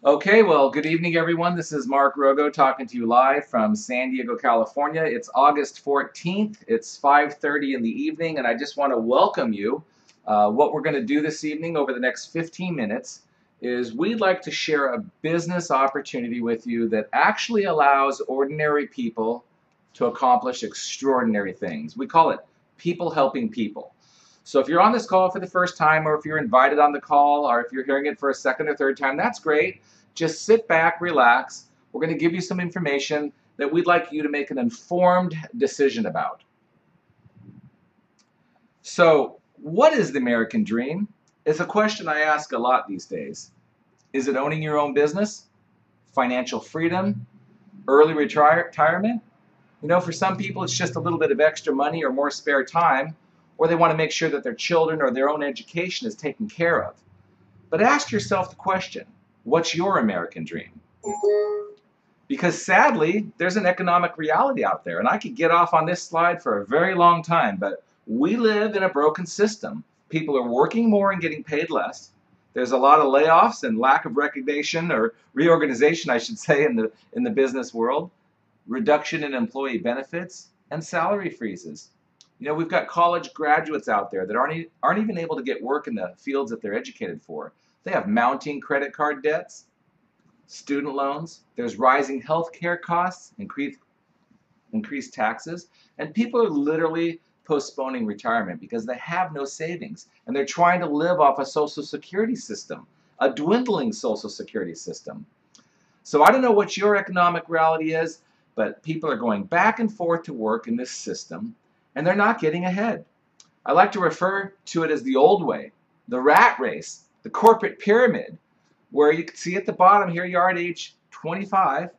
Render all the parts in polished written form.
Okay, well, good evening, everyone. This is Mark Rogo talking to you live from San Diego, California. It's August 14th. It's 5:30 in the evening, and I just want to welcome you. What we're going to do this evening over the next 15 minutes is we'd like to share a business opportunity with you that actually allows ordinary people to accomplish extraordinary things. We call it people helping people. So if you're on this call for the first time, or if you're invited on the call, or if you're hearing it for a second or third time, that's great. Just sit back, relax. We're going to give you some information that we'd like you to make an informed decision about. So, what is the American dream? It's a question I ask a lot these days. Is it owning your own business? Financial freedom? Early retirement? For some people, it's just a little bit of extra money or more spare time, or they want to make sure that their children or their own education is taken care of. But ask yourself the question, what's your American dream? Because sadly, there's an economic reality out there, and I could get off on this slide for a very long time, but we live in a broken system. People are working more and getting paid less. There's a lot of layoffs and lack of recognition or reorganization, I should say, in the business world, reduction in employee benefits, and salary freezes. We've got college graduates out there that aren't even able to get work in the fields that they're educated for. They have mounting credit card debts, student loans, there's rising healthcare costs, increased taxes, and people are literally postponing retirement because they have no savings and they're trying to live off a social security system, a dwindling social security system. So I don't know what your economic reality is, but people are going back and forth to work in this system and they're not getting ahead. I like to refer to it as the old way, the rat race, the corporate pyramid, where you can see at the bottom here you are at age 25.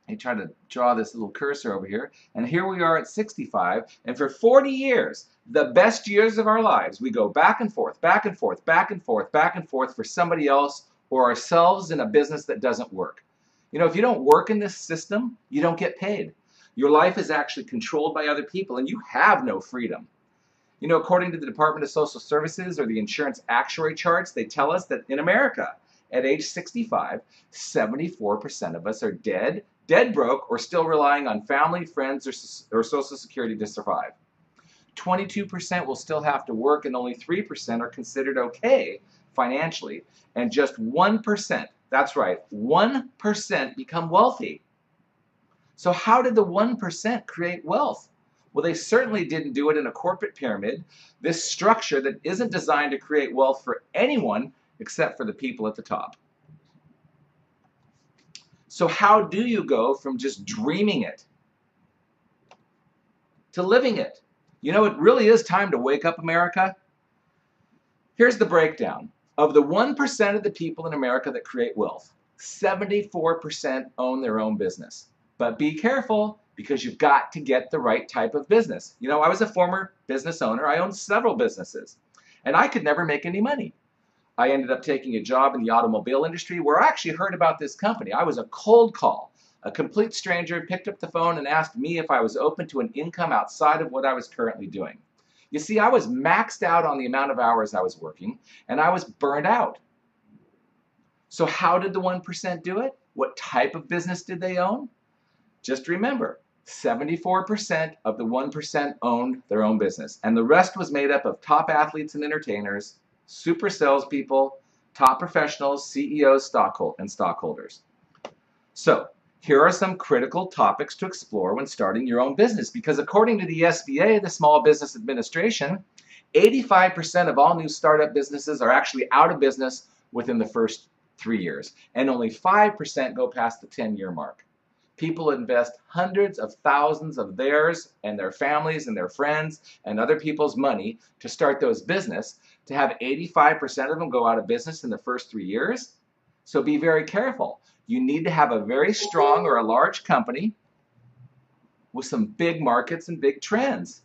I try to draw this little cursor over here, and here we are at 65, and for 40 years, the best years of our lives, we go back and forth, back and forth, back and forth, back and forth for somebody else or ourselves in a business that doesn't work. If you don't work in this system, you don't get paid. Your life is actually controlled by other people, and you have no freedom. According to the Department of Social Services or the insurance actuary charts, they tell us that in America, at age 65, 74% of us are dead broke, or still relying on family, friends, or Social Security to survive. 22% will still have to work, and only 3% are considered okay financially. And just 1%, that's right, 1% become wealthy. So how did the 1% create wealth? Well, they certainly didn't do it in a corporate pyramid, this structure that isn't designed to create wealth for anyone except for the people at the top. So how do you go from just dreaming it to living it? It really is time to wake up, America. Here's the breakdown. Of the 1% of the people in America that create wealth, 74% own their own business. But be careful, because you've got to get the right type of business. I was a former business owner. I owned several businesses, and I could never make any money. I ended up taking a job in the automobile industry where I actually heard about this company. I was a cold call. A complete stranger picked up the phone and asked me if I was open to an income outside of what I was currently doing. You see, I was maxed out on the amount of hours I was working, and I was burned out. So how did the 1% do it? What type of business did they own? Just remember, 74% of the 1% owned their own business, and the rest was made up of top athletes and entertainers, super salespeople, top professionals, CEOs, and stockholders. So here are some critical topics to explore when starting your own business, because according to the SBA, the Small Business Administration, 85% of all new startup businesses are actually out of business within the first 3 years, and only 5% go past the 10-year mark. People invest hundreds of thousands of theirs and their families and their friends and other people's money to start those business, to have 85% of them go out of business in the first 3 years. So be very careful. You need to have a very strong or a large company with some big markets and big trends.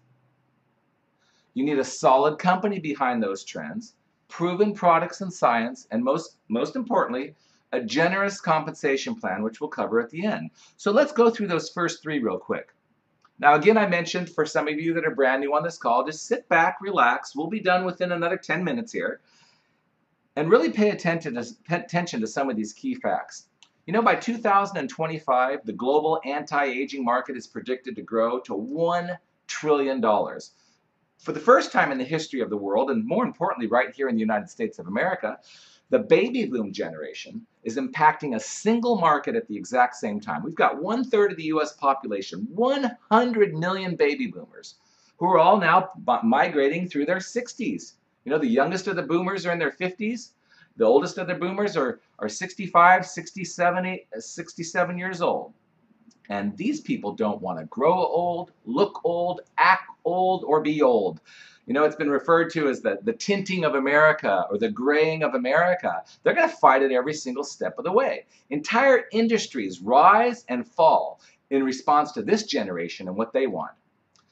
You need a solid company behind those trends, proven products and science, and most importantly, a generous compensation plan, which we'll cover at the end. So let's go through those first three real quick. Now, again, I mentioned for some of you that are brand new on this call, just sit back, relax. We'll be done within another 10 minutes here. And really pay attention to some of these key facts. You know, by 2025, the global anti-aging market is predicted to grow to $1 trillion. For the first time in the history of the world, and more importantly, right here in the United States of America, the baby boom generation is impacting a single market at the exact same time. We've got 1/3 of the US population, 100 million baby boomers, who are all now migrating through their 60s. You know, the youngest of the boomers are in their 50s. The oldest of the boomers are 65, 67 years old. And these people don't want to grow old, look old, act old, or be old. You know, it's been referred to as the tinting of America or the graying of America. They're going to fight it every single step of the way. Entire industries rise and fall in response to this generation and what they want.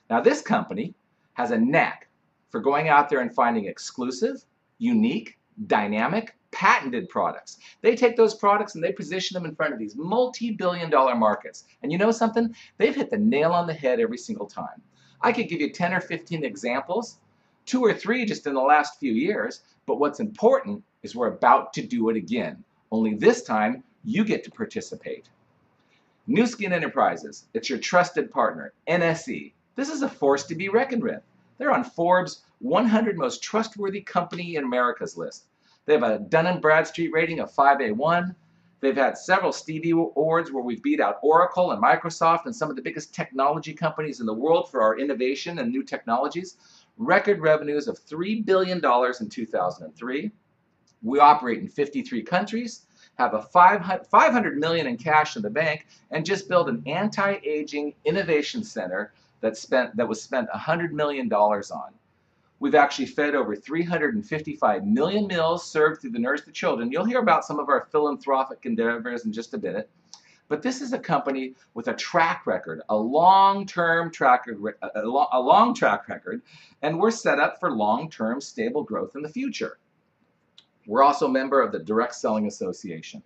Now, this company has a knack for going out there and finding exclusive, unique, dynamic, patented products. They take those products and they position them in front of these multi-billion-dollar markets. And you know something? They've hit the nail on the head every single time. I could give you 10 or 15 examples, 2 or 3 just in the last few years, but what's important is we're about to do it again. Only this time, you get to participate. New Skin Enterprises, it's your trusted partner, NSE. This is a force to be reckoned with. They're on Forbes' 100 most trustworthy company in America's list. They have a Dun & Bradstreet rating of 5A1. They've had several Stevie Awards where we've beat out Oracle and Microsoft and some of the biggest technology companies in the world for our innovation and new technologies. Record revenues of $3 billion in 2003. We operate in 53 countries, have a $500 million in cash in the bank, and just built an anti-aging innovation center that was spent $100 million on. We've actually fed over 355 million meals served through the Nurse to Children. You'll hear about some of our philanthropic endeavors in just a minute. But this is a company with a track record, a long track record, and we're set up for long-term stable growth in the future. We're also a member of the Direct Selling Association.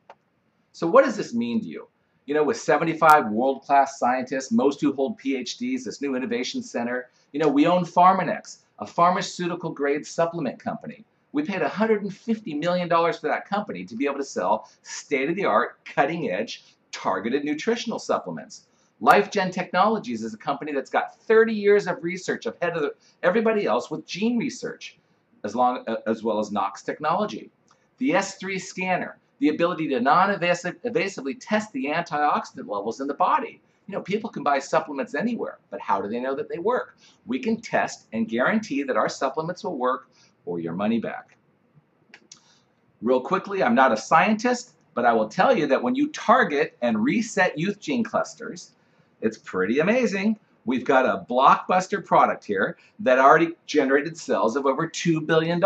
So what does this mean to you? You know, with 75 world-class scientists, most who hold PhDs, this new innovation center, you know, we own Pharmanex, a pharmaceutical-grade supplement company. We paid $150 million for that company to be able to sell state-of-the-art, cutting-edge, targeted nutritional supplements. LifeGen Technologies is a company that's got 30 years of research ahead of everybody else with gene research, as well as Knox Technology. The S3 scanner, the ability to non-evasively test the antioxidant levels in the body. You know, people can buy supplements anywhere, but how do they know that they work? We can test and guarantee that our supplements will work or your money back. Real quickly, I'm not a scientist, but I will tell you that when you target and reset youth gene clusters, it's pretty amazing. We've got a blockbuster product here that already generated sales of over $2 billion.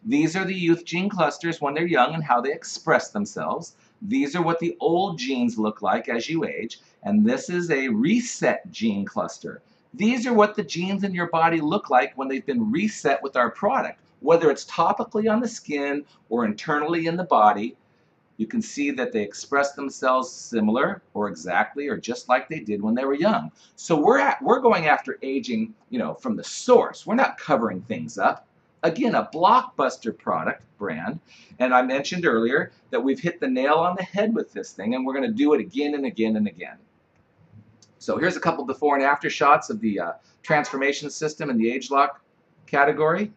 These are the youth gene clusters when they're young and how they express themselves. These are what the old genes look like as you age, and this is a reset gene cluster. These are what the genes in your body look like when they've been reset with our product, whether it's topically on the skin or internally in the body. You can see that they express themselves similar or exactly or just like they did when they were young. So we're going after aging, you know, from the source. We're not covering things up. Again, a blockbuster product brand, and I mentioned earlier that we've hit the nail on the head with this thing, and we're going to do it again and again and again. So here's a couple before and after shots of the transformation system in the ageLOC category.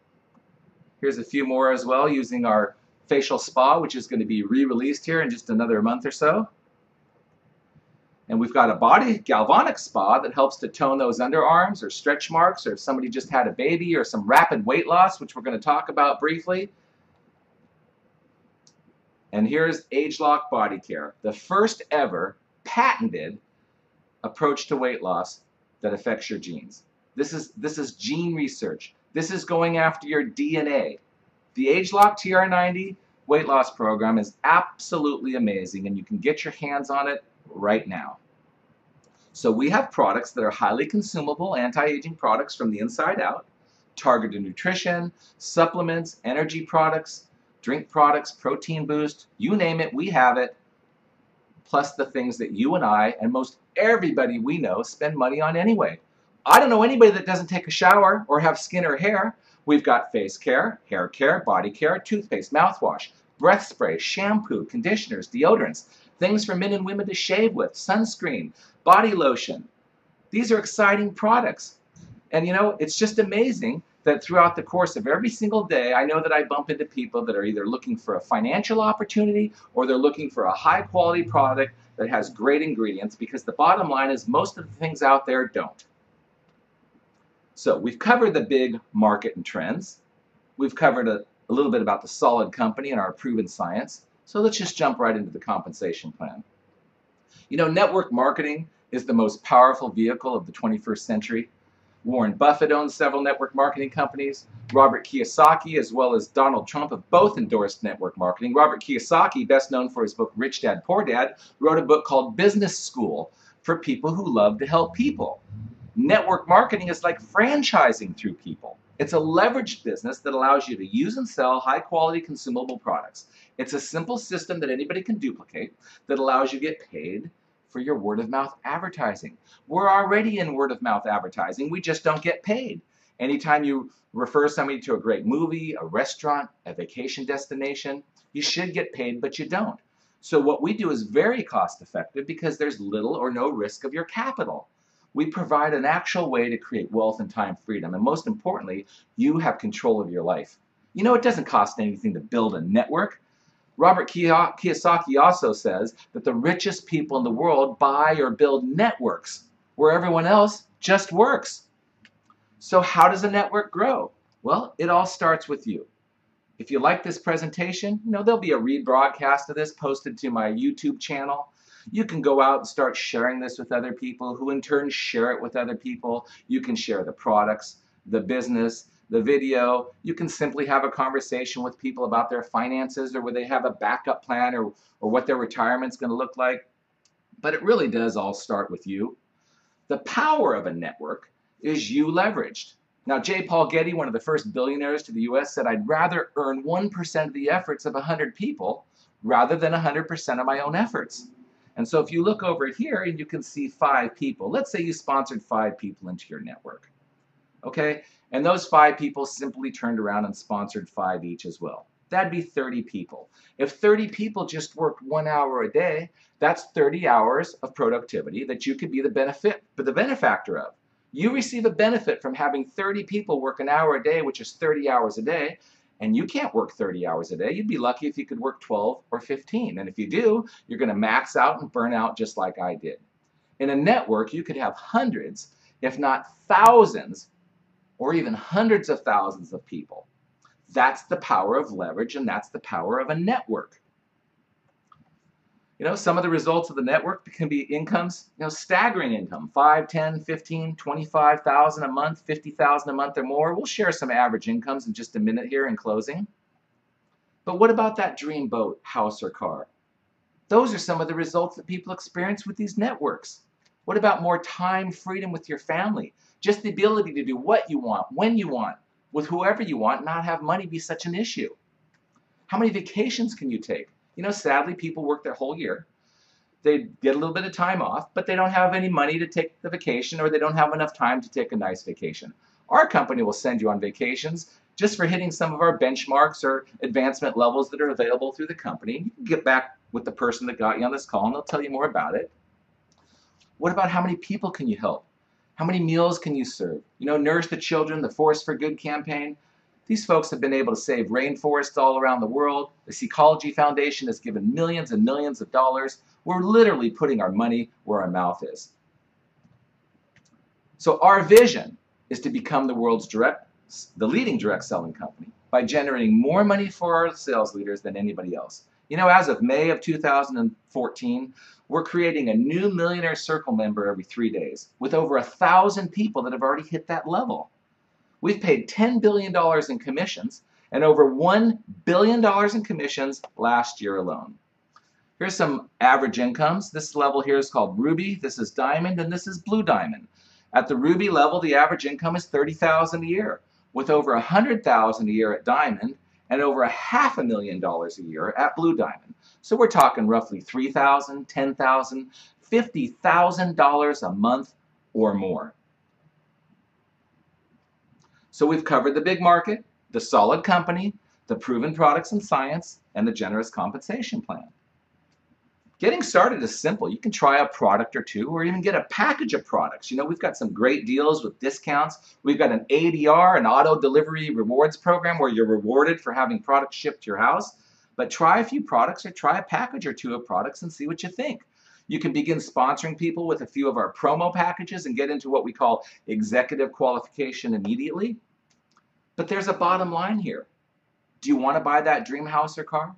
Here's a few more as well using our facial spa, which is going to be re-released here in just another month or so. And we've got a body galvanic spa that helps to tone those underarms or stretch marks, or if somebody just had a baby, or some rapid weight loss, which we're going to talk about briefly. And here's ageLOC Body Care, the first ever patented approach to weight loss that affects your genes. This is gene research. This is going after your DNA. The ageLOC TR90 weight loss program is absolutely amazing, and you can get your hands on it right now. So we have products that are highly consumable, anti-aging products from the inside out, targeted nutrition, supplements, energy products, drink products, protein boost, you name it, we have it, plus the things that you and I and most everybody we know spend money on anyway. I don't know anybody that doesn't take a shower or have skin or hair. We've got face care, hair care, body care, toothpaste, mouthwash, breath spray, shampoo, conditioners, deodorants, things for men and women to shave with, sunscreen, body lotion. These are exciting products. And you know, it's just amazing that throughout the course of every single day, I know that I bump into people that are either looking for a financial opportunity or they're looking for a high quality product that has great ingredients, because the bottom line is most of the things out there don't. So we've covered the big market and trends. We've covered a little bit about the solid company and our proven science. So let's just jump right into the compensation plan. You know, network marketing is the most powerful vehicle of the 21st century. Warren Buffett owns several network marketing companies. Robert Kiyosaki, as well as Donald Trump, have both endorsed network marketing. Robert Kiyosaki, best known for his book Rich Dad, Poor Dad, wrote a book called Business School for people who love to help people. Network marketing is like franchising through people. It's a leveraged business that allows you to use and sell high-quality consumable products. It's a simple system that anybody can duplicate that allows you to get paid for your word-of-mouth advertising. We're already in word-of-mouth advertising. We just don't get paid. Anytime you refer somebody to a great movie, a restaurant, a vacation destination, you should get paid, but you don't. So what we do is very cost-effective because there's little or no risk of your capital. We provide an actual way to create wealth and time freedom. And most importantly, you have control of your life. You know, it doesn't cost anything to build a network. Robert Kiyosaki also says that the richest people in the world buy or build networks where everyone else just works. So how does a network grow? Well, it all starts with you. If you like this presentation, you know, there'll be a rebroadcast of this posted to my YouTube channel. You can go out and start sharing this with other people who in turn share it with other people. You can share the products, the business, the video. You can simply have a conversation with people about their finances or where they have a backup plan or what their retirement's going to look like. But it really does all start with you. The power of a network is you leveraged. Now, J. Paul Getty, one of the first billionaires to the U.S., said, "I'd rather earn 1% of the efforts of 100 people rather than 100% of my own efforts." And so if you look over here and you can see 5 people, let's say you sponsored 5 people into your network, okay? And those 5 people simply turned around and sponsored 5 each as well. That'd be 30 people. If 30 people just worked 1 hour a day, that's 30 hours of productivity that you could be the benefactor of. You receive a benefit from having 30 people work an hour a day, which is 30 hours a day, and you can't work 30 hours a day. You'd be lucky if you could work 12 or 15. And if you do, you're going to max out and burn out just like I did. In a network, you could have hundreds, if not thousands, or even hundreds of thousands of people. That's the power of leverage, and that's the power of a network. You know, some of the results of the network can be incomes, you know, staggering income, 5, 10, 15, 25,000 a month, 50,000 a month or more. We'll share some average incomes in just a minute here in closing. But what about that dream boat, house, or car? Those are some of the results that people experience with these networks. What about more time, freedom with your family? Just the ability to do what you want, when you want, with whoever you want, not have money be such an issue. How many vacations can you take? You know, sadly, people work their whole year. They get a little bit of time off, but they don't have any money to take the vacation, or they don't have enough time to take a nice vacation. Our company will send you on vacations just for hitting some of our benchmarks or advancement levels that are available through the company. You can get back with the person that got you on this call, and they'll tell you more about it. What about how many people can you help? How many meals can you serve? You know, Nourish the Children, the Force for Good campaign. These folks have been able to save rainforests all around the world. The Ecology Foundation has given millions and millions of dollars. We're literally putting our money where our mouth is. So our vision is to become the leading direct selling company by generating more money for our sales leaders than anybody else. You know, as of May of 2014, we're creating a new Millionaire Circle member every 3 days with over 1,000 people that have already hit that level. We've paid $10 billion in commissions and over $1 billion in commissions last year alone. Here's some average incomes. This level here is called Ruby, this is Diamond, and this is Blue Diamond. At the Ruby level, the average income is $30,000 a year, with over $100,000 a year at Diamond and over $500,000 a year at Blue Diamond. So we're talking roughly $3,000, $10,000, $50,000 a month or more. So we've covered the big market, the solid company, the proven products and science, and the generous compensation plan. Getting started is simple. You can try a product or two or even get a package of products. You know, we've got some great deals with discounts. We've got an ADR, an auto delivery rewards program where you're rewarded for having products shipped to your house. But try a few products or try a package or two of products and see what you think. You can begin sponsoring people with a few of our promo packages and get into what we call executive qualification immediately. But there's a bottom line here. Do you want to buy that dream house or car?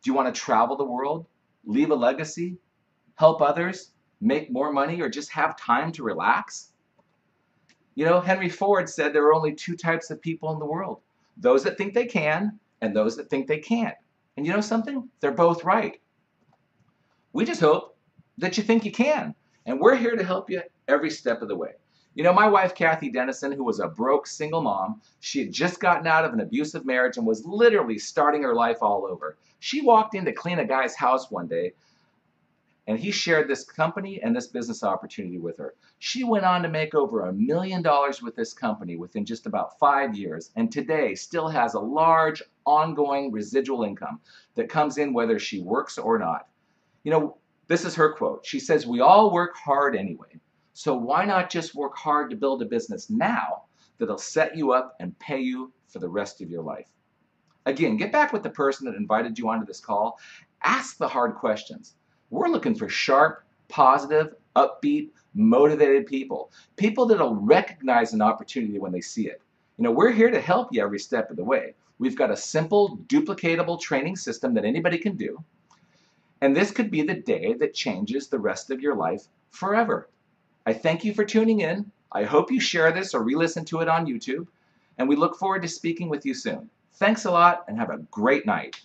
Do you want to travel the world? Leave a legacy, help others, make more money, or just have time to relax? You know, Henry Ford said there are only two types of people in the world, those that think they can and those that think they can't. And you know something? They're both right. We just hope that you think you can. And we're here to help you every step of the way. You know, my wife, Kathy Dennison, who was a broke single mom, she had just gotten out of an abusive marriage and was literally starting her life all over. She walked in to clean a guy's house one day, and he shared this company and this business opportunity with her. She went on to make over $1 million with this company within just about 5 years, and today still has a large ongoing residual income that comes in whether she works or not. You know, this is her quote. She says, "We all work hard anyway. So why not just work hard to build a business now that'll set you up and pay you for the rest of your life?" Again, get back with the person that invited you onto this call. Ask the hard questions. We're looking for sharp, positive, upbeat, motivated people. People that'll recognize an opportunity when they see it. You know, we're here to help you every step of the way. We've got a simple, duplicatable training system that anybody can do. And this could be the day that changes the rest of your life forever. I thank you for tuning in. I hope you share this or re-listen to it on YouTube. And we look forward to speaking with you soon. Thanks a lot and have a great night.